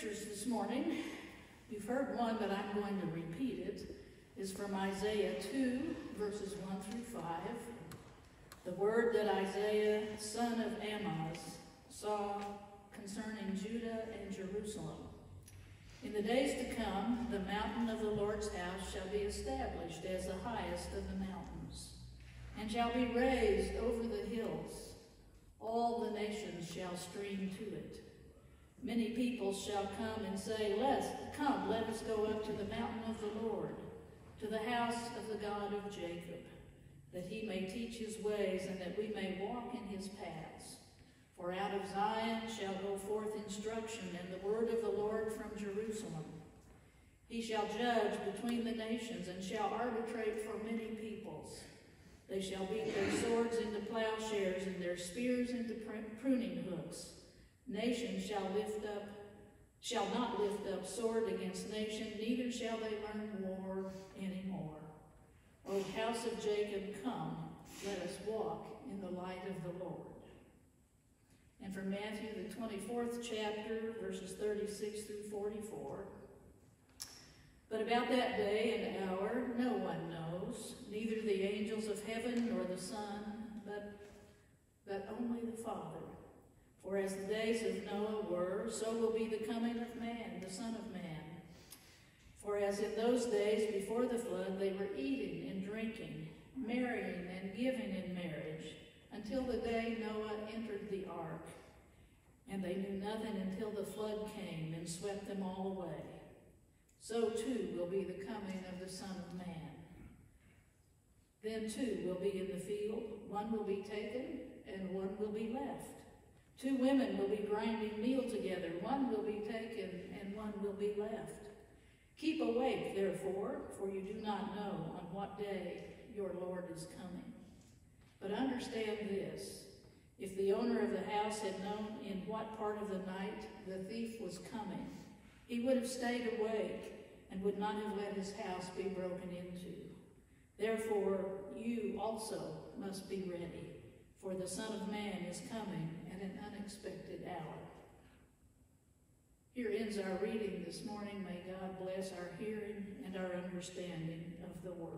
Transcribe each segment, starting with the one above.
scriptures this morning, you've heard one, but I'm going to repeat it, is from Isaiah 2, verses 1 through 5. The word that Isaiah, son of Amoz, saw concerning Judah and Jerusalem. In the days to come, the mountain of the Lord's house shall be established as the highest of the mountains, and shall be raised over the hills. All the nations shall stream to it. Many people shall come and say, Come, let us go up to the mountain of the Lord, to the house of the God of Jacob, that he may teach his ways, and that we may walk in his paths. For out of Zion shall go forth instruction, and the word of the Lord from Jerusalem. He shall judge between the nations, and shall arbitrate for many peoples. They shall beat their swords into plowshares, and their spears into pruning hooks. Nation shall not lift up sword against nation, neither shall they learn war anymore. O house of Jacob, come, let us walk in the light of the Lord. And from Matthew, the 24th chapter, verses 36 through 44. But about that day and hour no one knows, neither the angels of heaven nor the Son, but only the Father. For as the days of Noah were, so will be the coming of man, the Son of Man. For as in those days before the flood they were eating and drinking, marrying and giving in marriage, until the day Noah entered the ark. And they knew nothing until the flood came and swept them all away. So too will be the coming of the Son of Man. Then two will be in the field, one will be taken, and one will be left. Two women will be grinding meal together, one will be taken, and one will be left. Keep awake, therefore, for you do not know on what day your Lord is coming. But understand this, if the owner of the house had known in what part of the night the thief was coming, he would have stayed awake and would not have let his house be broken into. Therefore, you also must be ready, for the Son of Man is coming at an unexpected hour. Here ends our reading this morning. May God bless our hearing and our understanding of the Word.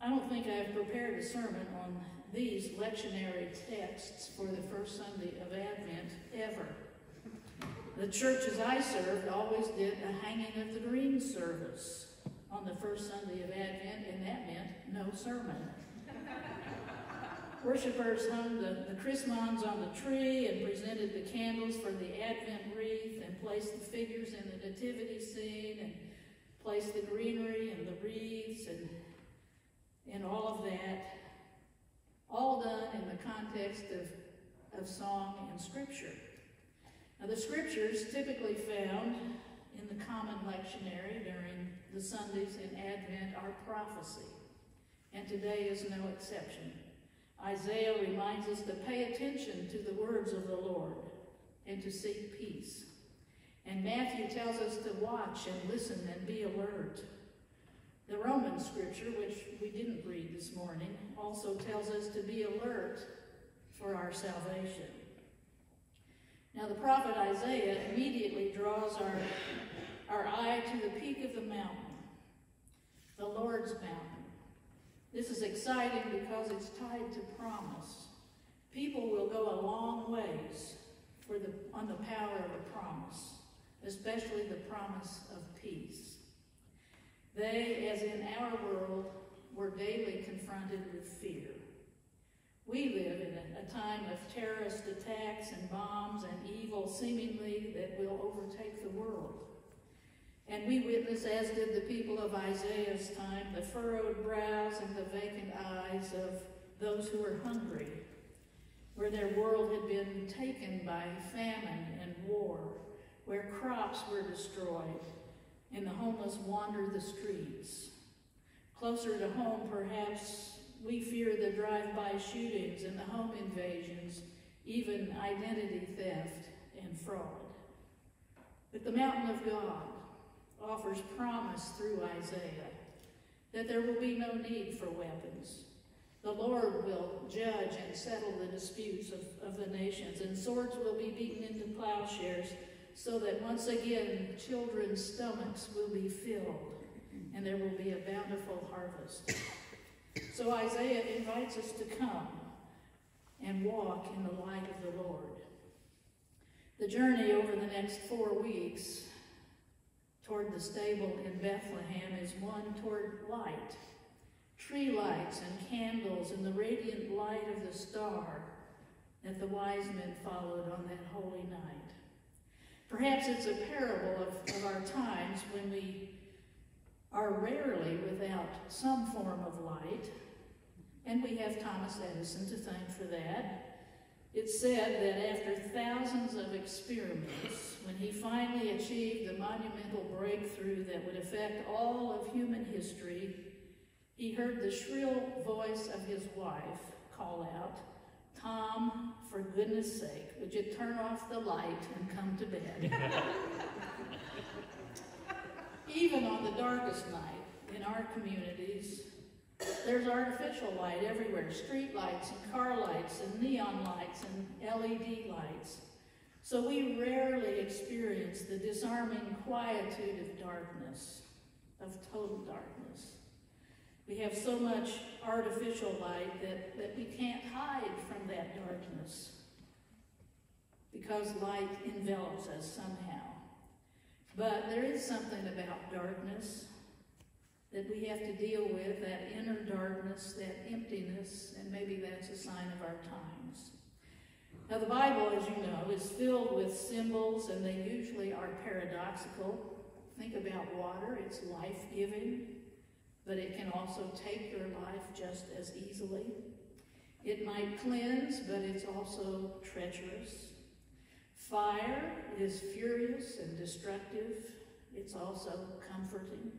I don't think I have prepared a sermon on these lectionary texts for the first Sunday of Advent ever. The churches I served always did a hanging of the green service on the first Sunday of Advent, and that meant no sermon. Worshippers hung the chrismons on the tree and presented the candles for the Advent wreath and placed the figures in the nativity scene and placed the greenery and the wreaths and all of that, all done in the context of song and scripture. Now, the scriptures typically found in the common lectionary during the Sundays in Advent are prophecy, and today is no exception. Isaiah reminds us to pay attention to the words of the Lord and to seek peace. And Matthew tells us to watch and listen and be alert. The Roman scripture, which we didn't read this morning, also tells us to be alert for our salvation. Now, the prophet Isaiah immediately draws our eye to the peak of the mountain, the Lord's mountain. This is exciting because it's tied to promise. People will go a long ways on the power of a promise, especially the promise of peace. They, as in our world, were daily confronted with fear. We live in a time of terrorist attacks and bombs and evil seemingly that will overtake the world. And we witness, as did the people of Isaiah's time, the furrowed brows and the vacant eyes of those who were hungry, where their world had been taken by famine and war, where crops were destroyed and the homeless wandered the streets. Closer to home, perhaps, we fear the drive-by shootings and the home invasions, even identity theft and fraud. But the mountain of God offers promise through Isaiah that there will be no need for weapons, The Lord will judge and settle the disputes of the nations, and swords will be beaten into plowshares, so that once again children's stomachs will be filled, and there will be a bountiful harvest. So Isaiah invites us to come and walk in the light of the Lord. The journey over the next 4 weeks toward the stable in Bethlehem is one toward light. Tree lights and candles and the radiant light of the star that the wise men followed on that holy night. Perhaps it's a parable of our times when we are rarely without some form of light, and we have Thomas Edison to thank for that. It's said that after thousands of experiments, when he finally achieved the monumental breakthrough that would affect all of human history, he heard the shrill voice of his wife call out, "Tom, for goodness sake, would you turn off the light and come to bed?" Even on the darkest night in our communities, there's artificial light everywhere, street lights and car lights and neon lights and LED lights. So we rarely experience the disarming quietude of darkness, of total darkness. We have so much artificial light that we can't hide from that darkness because light envelops us somehow. But there is something about darkness that we have to deal with, that inner darkness, that emptiness, and maybe that's a sign of our times. Now the Bible, as you know, is filled with symbols, and they usually are paradoxical. Think about water, it's life-giving, but it can also take your life just as easily. It might cleanse, but it's also treacherous. Fire is furious and destructive. It's also comforting.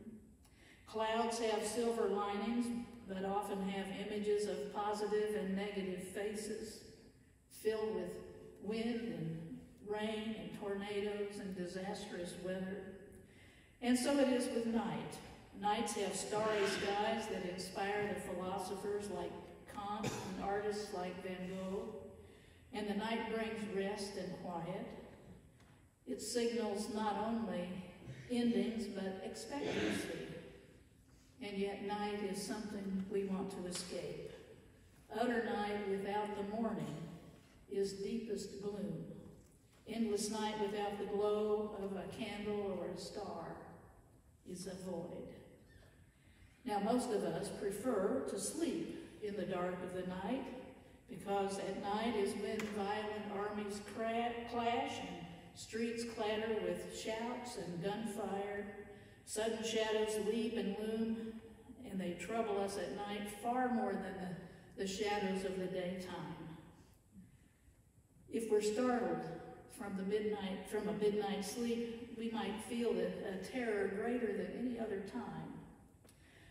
Clouds have silver linings, but often have images of positive and negative faces, filled with wind and rain and tornadoes and disastrous weather. And so it is with night. Nights have starry skies that inspire the philosophers like Kant and artists like Van Gogh. And the night brings rest and quiet. It signals not only endings, but expectancy. And yet night is something we want to escape. Utter night without the morning is deepest gloom. Endless night without the glow of a candle or a star is a void. Now, most of us prefer to sleep in the dark of the night, because at night is when violent armies clash and streets clatter with shouts and gunfire. Sudden shadows leap and loom, and they trouble us at night far more than the shadows of the daytime. If we're startled from a midnight sleep, we might feel a terror greater than any other time.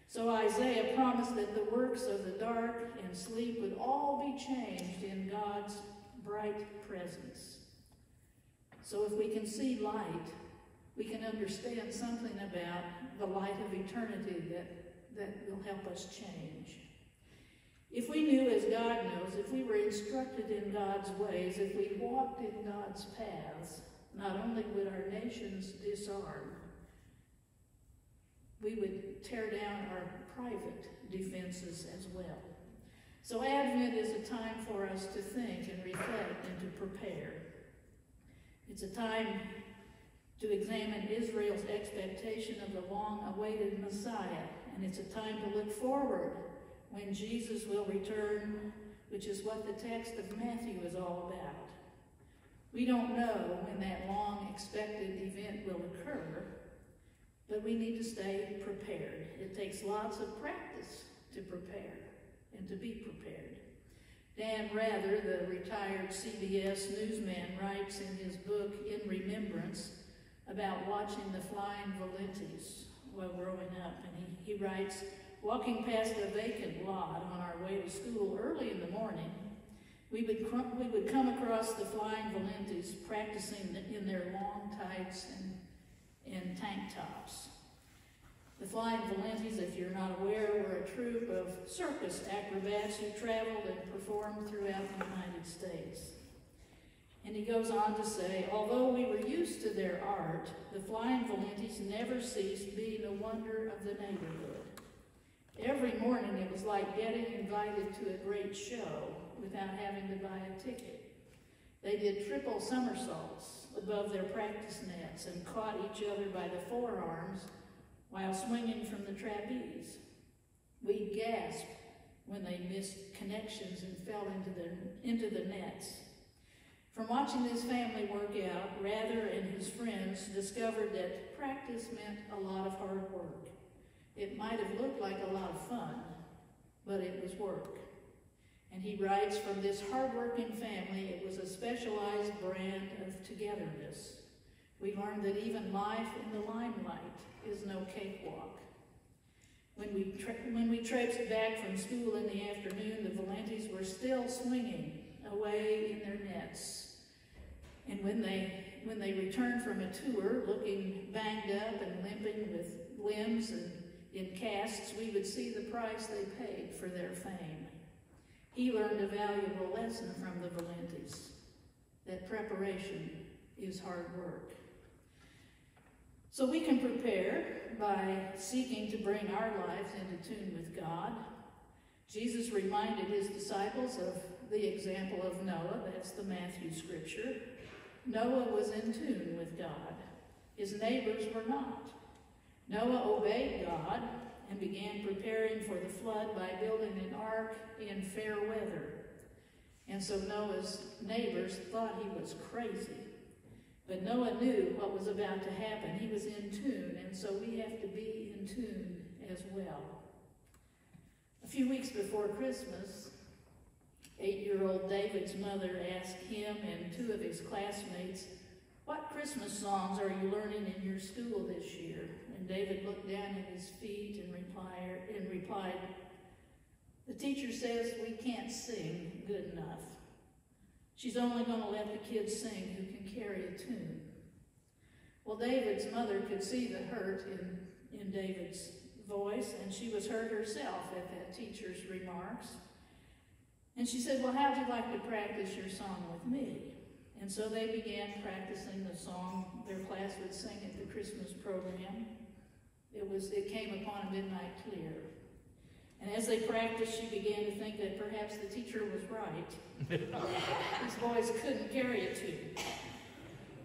So Isaiah promised that the works of the dark and sleep would all be changed in God's bright presence. So if we can see light, we can understand something about the light of eternity that will help us change. If we knew as God knows, if we were instructed in God's ways, if we walked in God's paths, not only would our nations disarm, we would tear down our private defenses as well. So Advent is a time for us to think and reflect and to prepare. It's a time to examine Israel's expectation of the long-awaited Messiah, and it's a time to look forward when Jesus will return, which is what the text of Matthew is all about. We don't know when that long-expected event will occur, but we need to stay prepared. It takes lots of practice to prepare and to be prepared. Dan Rather, the retired CBS newsman, writes in his book, In Remembrance, about watching the flying Valentes while growing up. And he writes, walking past a vacant lot on our way to school early in the morning, we would come across the flying Valentes practicing in their long tights and tank tops. The Flying Valentes, if you're not aware, were a troupe of circus acrobats who traveled and performed throughout the United States. And he goes on to say, although we were used to their art, the Flying Valentes never ceased being a wonder of the neighborhood. Every morning it was like getting invited to a great show without having to buy a ticket. They did triple somersaults above their practice nets and caught each other by the forearms while swinging from the trapeze. We gasped when they missed connections and fell into the nets. From watching this family work out, Rather and his friends discovered that practice meant a lot of hard work. It might have looked like a lot of fun, but it was work. And he writes, from this hard-working family, it was a specialized brand of togetherness. We learned that even life in the limelight is no cakewalk. When we traipsed back from school in the afternoon, the Valentes were still swinging away in their nets. And when they returned from a tour, looking banged up and limping with limbs and in casts, we would see the price they paid for their fame. He learned a valuable lesson from the Valentes, that preparation is hard work. So we can prepare by seeking to bring our lives into tune with God. Jesus reminded his disciples of the example of Noah. That's the Matthew scripture. Noah was in tune with God. His neighbors were not. Noah obeyed God and began preparing for the flood by building an ark in fair weather. And so Noah's neighbors thought he was crazy. But Noah knew what was about to happen. He was in tune, and so we have to be in tune as well. A few weeks before Christmas, 8-year-old David's mother asked him and 2 of his classmates, "What Christmas songs are you learning in your school this year?" And David looked down at his feet and replied, "The teacher says we can't sing good enough. She's only going to let the kids sing who can carry a tune." Well, David's mother could see the hurt in David's voice, and she was hurt herself at that teacher's remarks. And she said, "Well, how'd you like to practice your song with me?" And so they began practicing the song their class would sing at the Christmas program. It came upon a midnight clear. And as they practiced, she began to think that perhaps the teacher was right. These boys couldn't carry a tune.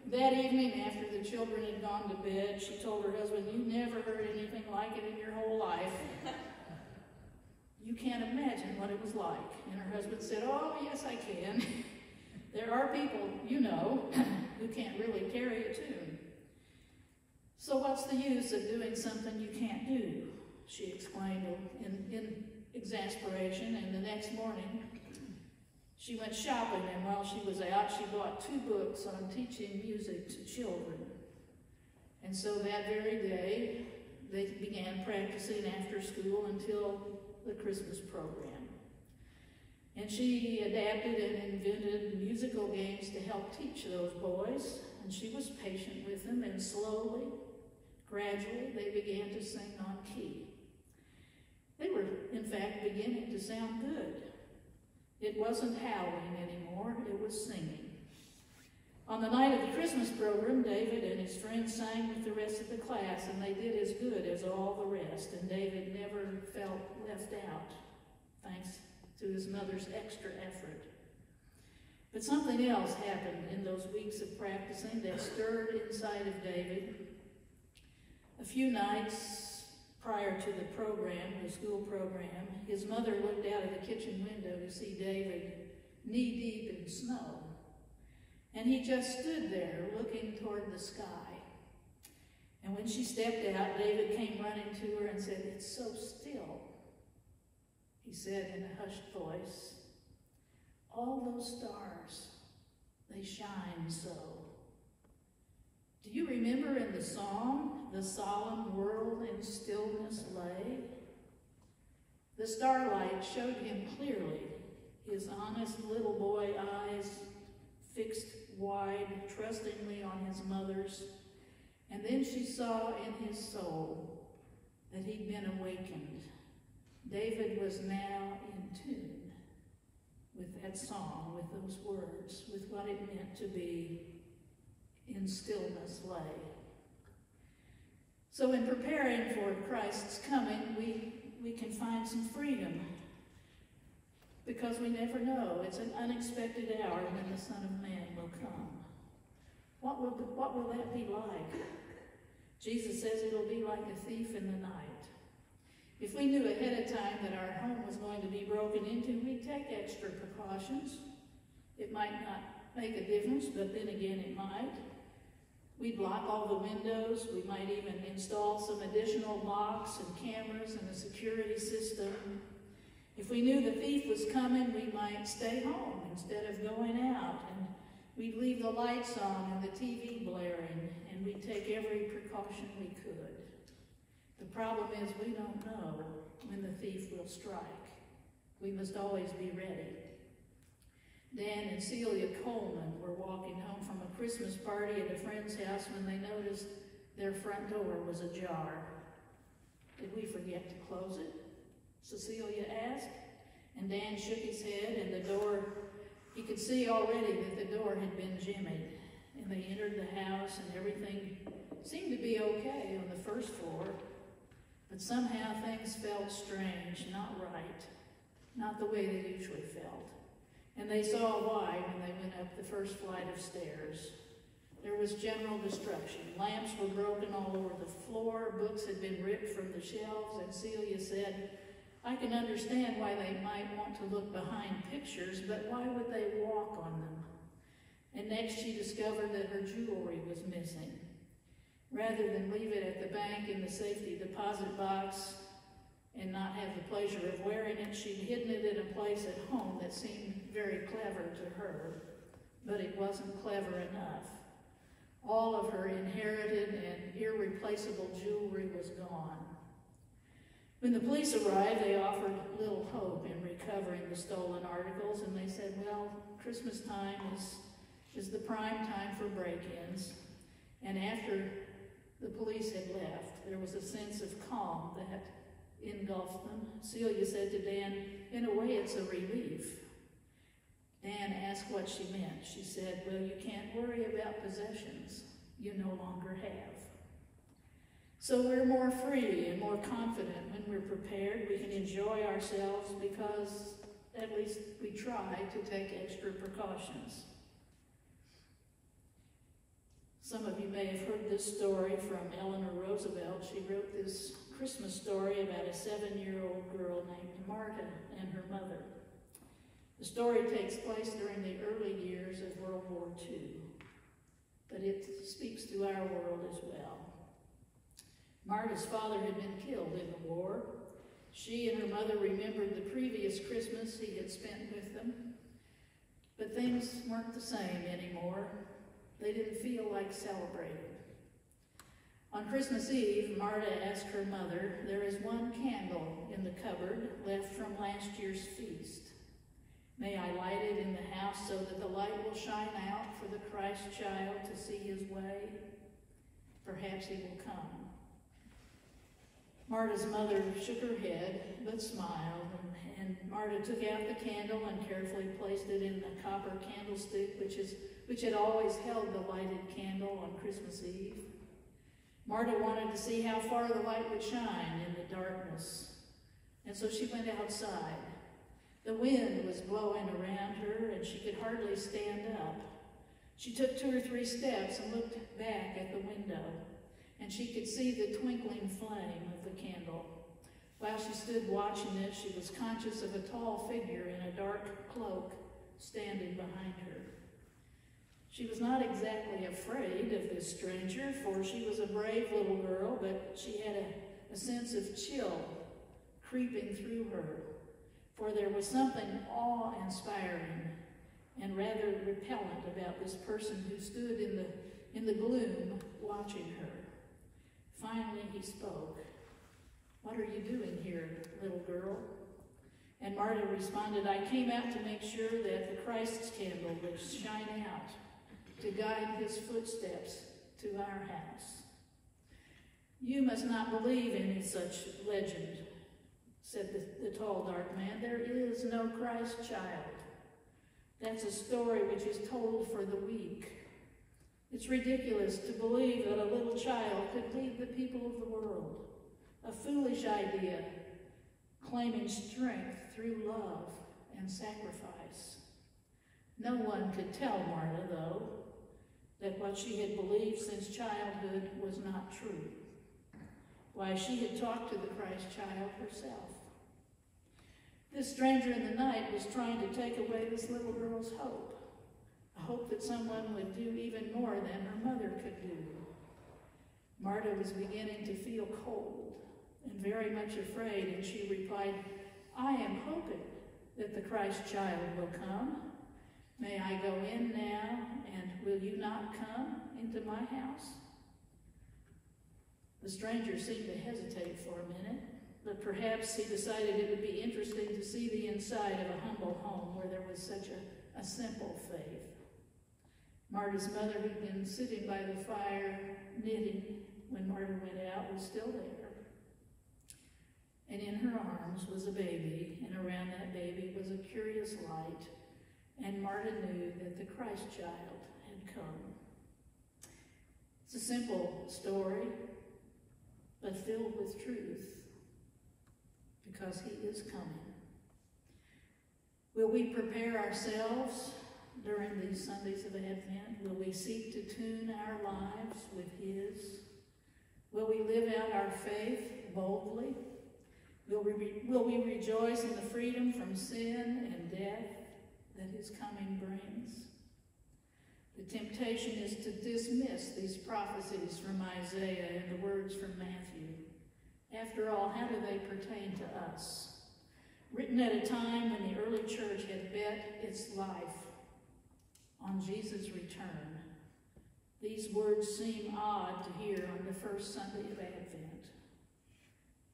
That evening, after the children had gone to bed, she told her husband, "You never heard anything like it in your whole life. You can't imagine what it was like." And her husband said, "Oh, yes, I can. There are people, you know, who can't really carry a tune." "So what's the use of doing something you can't do?" she exclaimed in exasperation. And the next morning, she went shopping, and while she was out, she bought 2 books on teaching music to children. And so that very day, they began practicing after school until the Christmas program. And she adapted and invented musical games to help teach those boys, and she was patient with them, and slowly, gradually, they began to sing on key. They were, in fact, beginning to sound good. It wasn't howling anymore, it was singing. On the night of the Christmas program, David and his friends sang with the rest of the class, and they did as good as all the rest, and David never felt left out, thanks to his mother's extra effort. But something else happened in those weeks of practicing that stirred inside of David. A few nights prior to the program, the school program, his mother looked out of the kitchen window to see David knee-deep in snow. And he just stood there looking toward the sky. And when she stepped out, David came running to her and said, "It's so still." He said in a hushed voice, "All those stars, they shine so." Do you remember in the song, "The solemn world in stillness lay"? The starlight showed him clearly, his honest little boy eyes fixed wide, trustingly on his mother's. And then she saw in his soul that he'd been awakened. David was now in tune with that song, with those words, with what it meant to be in stillness lay. So in preparing for Christ's coming, we can find some freedom, because we never know. It's an unexpected hour when the Son of Man will come. What will that be like? Jesus says it'll be like a thief in the night. If we knew ahead of time that our home was going to be broken into, we'd take extra precautions. It might not make a difference, but then again it might. We'd block all the windows. We might even install some additional locks and cameras and a security system. If we knew the thief was coming, we might stay home instead of going out, and we'd leave the lights on and the TV blaring, and we'd take every precaution we could. The problem is we don't know when the thief will strike. We must always be ready. Dan and Celia Coleman were walking home from a Christmas party at a friend's house when they noticed their front door was ajar. Did we forget to close it? Cecilia asked, and Dan shook his head, and the door, he could see already that the door had been jimmied. And they entered the house, and everything seemed to be okay on the first floor, but somehow things felt strange, not right, not the way they usually felt. And they saw why when they went up the first flight of stairs. There was general destruction. Lamps were broken all over the floor, books had been ripped from the shelves, and Celia said, I can understand why they might want to look behind pictures, but why would they walk on them? And next she discovered that her jewelry was missing. Rather than leave it at the bank in the safety deposit box and not have the pleasure of wearing it, she'd hidden it in a place at home that seemed very clever to her, but it wasn't clever enough. All of her inherited and irreplaceable jewelry was gone. When the police arrived, they offered little hope in recovering the stolen articles, and they said, well, Christmas time is the prime time for break-ins. And after the police had left, there was a sense of calm that engulfed them. Celia said to Dan, in a way, it's a relief. Dan asked what she meant. She said, well, you can't worry about possessions you no longer have. So we're more free and more confident when we're prepared. We can enjoy ourselves because at least we try to take extra precautions. Some of you may have heard this story from Eleanor Roosevelt. She wrote this Christmas story about a 7-year-old girl named Marta and her mother. The story takes place during the early years of World War II, but it speaks to our world as well. Marta's father had been killed in the war. She and her mother remembered the previous Christmas he had spent with them, but things weren't the same anymore. They didn't feel like celebrating. On Christmas Eve, Marta asked her mother, there is one candle in the cupboard left from last year's feast. May I light it in the house so that the light will shine out for the Christ child to see his way? Perhaps he will come. Marta's mother shook her head, but smiled, and Marta took out the candle and carefully placed it in the copper candlestick, which had always held the lighted candle on Christmas Eve. Marta wanted to see how far the light would shine in the darkness, and so she went outside. The wind was blowing around her, and she could hardly stand up. She took 2 or 3 steps and looked back at the window, and she could see the twinkling flame of the candle. While she stood watching it, she was conscious of a tall figure in a dark cloak standing behind her. She was not exactly afraid of this stranger, for she was a brave little girl, but she had a sense of chill creeping through her, for there was something awe-inspiring and rather repellent about this person who stood in the gloom watching her. Finally, he spoke. What are you doing here, little girl? And Marta responded, I came out to make sure that the Christ's candle would shine out, to guide his footsteps to our house. "You must not believe any such legend," said the tall, dark man. "There is no Christ child. That's a story which is told for the weak. It's ridiculous to believe that a little child could lead the people of the world. A foolish idea, claiming strength through love and sacrifice." No one could tell Marta, though, that what she had believed since childhood was not true. Why, she had talked to the Christ child herself. This stranger in the night was trying to take away this little girl's hope, a hope that someone would do even more than her mother could do. Marta was beginning to feel cold and very much afraid, and she replied, "I am hoping that the Christ child will come. May I go in now, and will you not come into my house?" The stranger seemed to hesitate for a minute, but perhaps he decided it would be interesting to see the inside of a humble home where there was such a simple faith. Marta's mother, who'd been sitting by the fire knitting when Marta went out, was still there. And in her arms was a baby, and around that baby was a curious light, and Marta knew that the Christ child had come. It's a simple story, but filled with truth, because he is coming. Will we prepare ourselves during these Sundays of Advent? Will we seek to tune our lives with his? Will we live out our faith boldly? Will we rejoice in the freedom from sin and death that his coming brings? The temptation is to dismiss these prophecies from Isaiah and the words from Matthew. After all, how do they pertain to us? Written at a time when the early church had bet its life on Jesus' return, these words seem odd to hear on the first Sunday of Advent.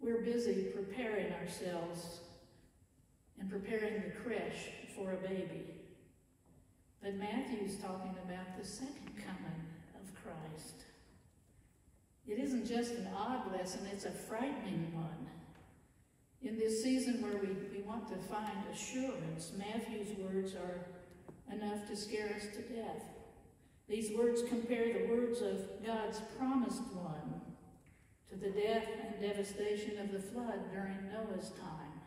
We're busy preparing ourselves and preparing the creche for a baby. But Matthew's talking about the second coming of Christ. It isn't just an odd lesson, it's a frightening one. In this season where we want to find assurance, Matthew's words are enough to scare us to death. These words compare the words of God's promised one to the death and devastation of the flood during Noah's time.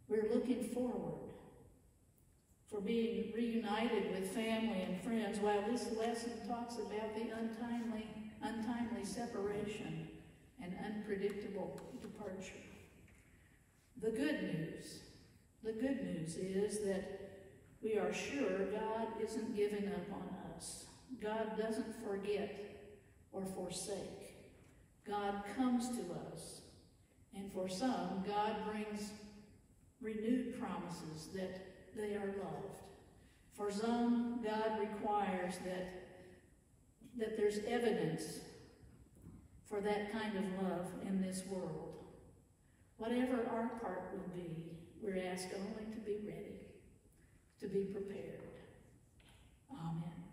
We're looking forward for being reunited with family and friends, while this lesson talks about the untimely separation and unpredictable departure. The good news is that we are sure God isn't giving up on us. God doesn't forget or forsake. God comes to us, and for some, God brings renewed promises that they are loved. For some, God requires that there's evidence for that kind of love in this world. Whatever our part will be, we're asked only to be ready, to be prepared. Amen.